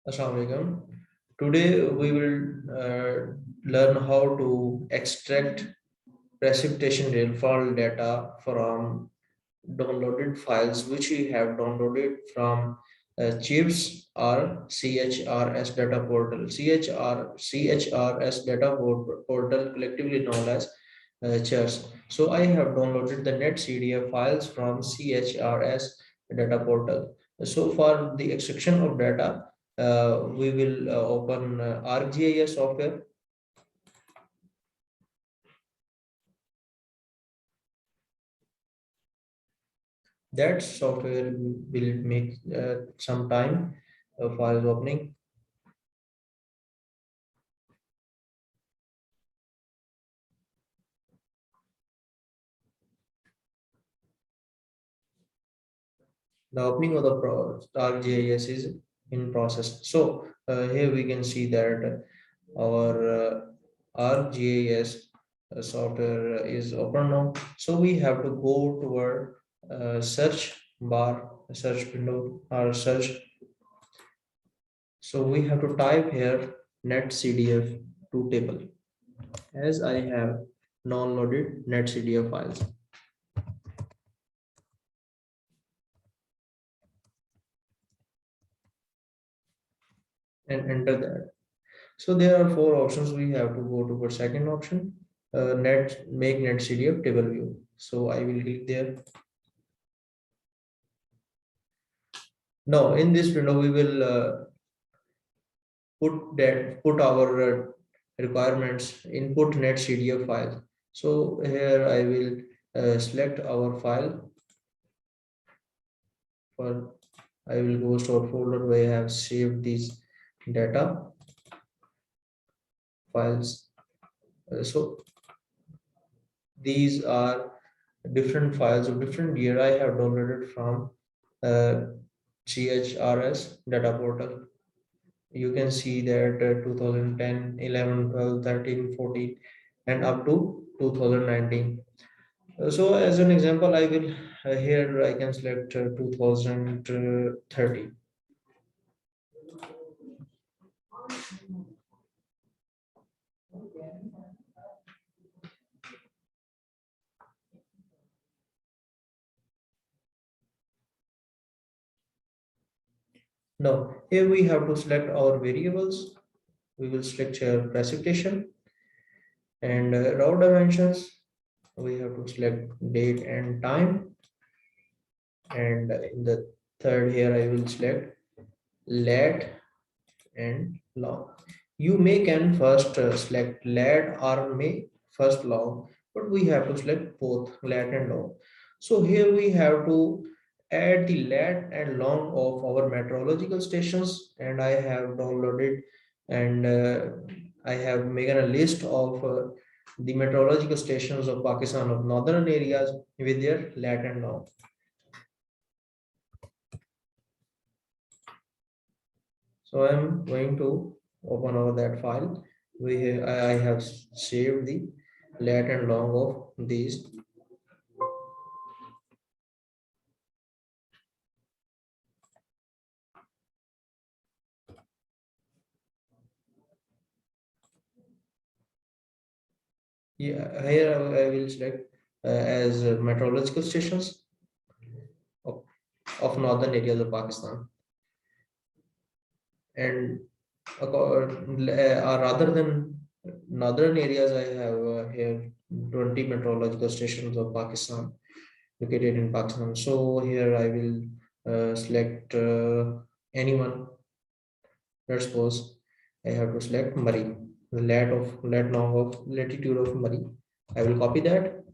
Assalamualaikum. Today we will learn how to extract precipitation rainfall data from downloaded files which we have downloaded from CHIPS or CHRS data portal. CHRS data portal, collectively known as CHRS. So I have downloaded the NetCDF files from CHRS data portal. So for the extraction of data, we will open ArcGIS software. That software will make some time for opening. The opening of the ArcGIS is in process. So here we can see that our ArcGIS software is open now. So we have to go to our search bar, search window, or search. So we have to type here NetCDF to table, as I have downloaded NetCDF files, and enter that. So there are four options. We have to go to the second option, make NetCDF table view. So I will click there. Now in this window we will put our requirements, input NetCDF file. So here I will select our file. For I will go to our folder where I have saved these data files. So these are different files of different year I have downloaded from CHRS data portal. You can see that 2010, 11, 12, 13, 14, and up to 2019. So as an example, I will here I can select 2030. Now here we have to select our variables. We will select here precipitation and raw dimensions. We have to select date and time, and in the third here I will select lat and long. You may can first select lat or may first long, but we have to select both lat and long. So here we have to add the lat and long of our meteorological stations, and I have downloaded, and I have made a list of the meteorological stations of Pakistan of northern areas with their lat and long. So I'm going to open over that file. I have saved the lat and long of these. Yeah, here I will select as meteorological stations of, of northern areas of Pakistan, and rather than northern areas, I have here 20 meteorological stations of Pakistan located in Pakistan. So here I will select anyone. Let's suppose I have to select Murray, the lat long of latitude of Murray. I will copy that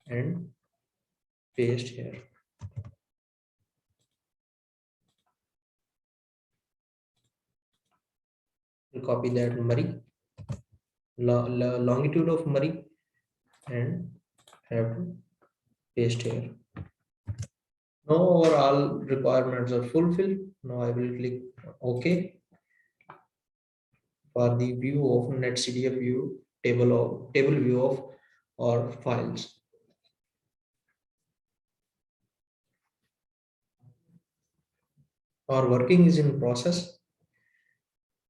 and paste here. We'll copy that Murray, longitude of Murray, and have to paste here. Now our all requirements are fulfilled. Now I will click OK for the view of NetCDF view table view of our files. our working is in process,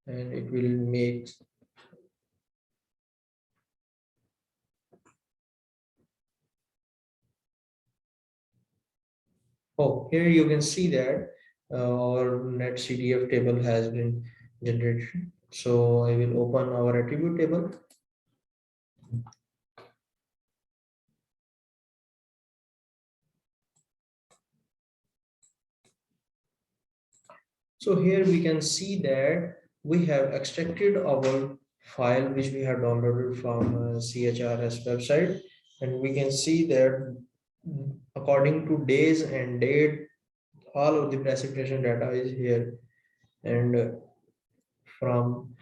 and it will make. Oh, here you can see that our NetCDF table has been generated. So I will open our attribute table. So here we can see that we have extracted our file which we have downloaded from CHRS website, and we can see that according to days and date, all of the precipitation data is here. And from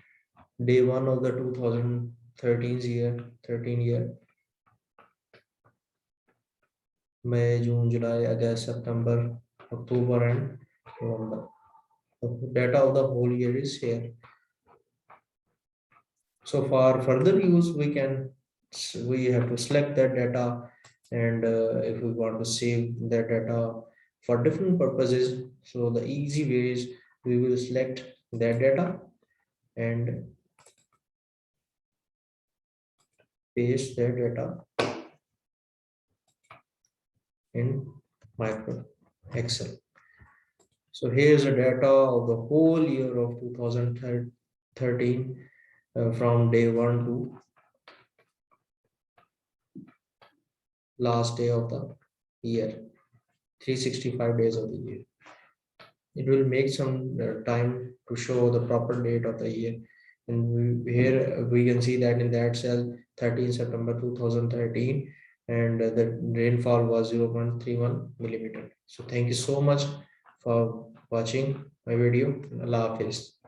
day one of the 2013 year, 13 year, May, June, July, August, September, October, and November. The data of the whole year is here. So for further use, we have to select that data, and if we want to save that data for different purposes, so the easy way is we will select that data and paste that data in micro Excel. So here's the data of the whole year of 2013 from day 1 to last day of the year, 365 days of the year. It will make some time to show the proper date of the year. And here we can see that in that cell 13 September 2013, and the rainfall was 0.31 millimeter. So thank you so much for watching my video. Allah Hafiz.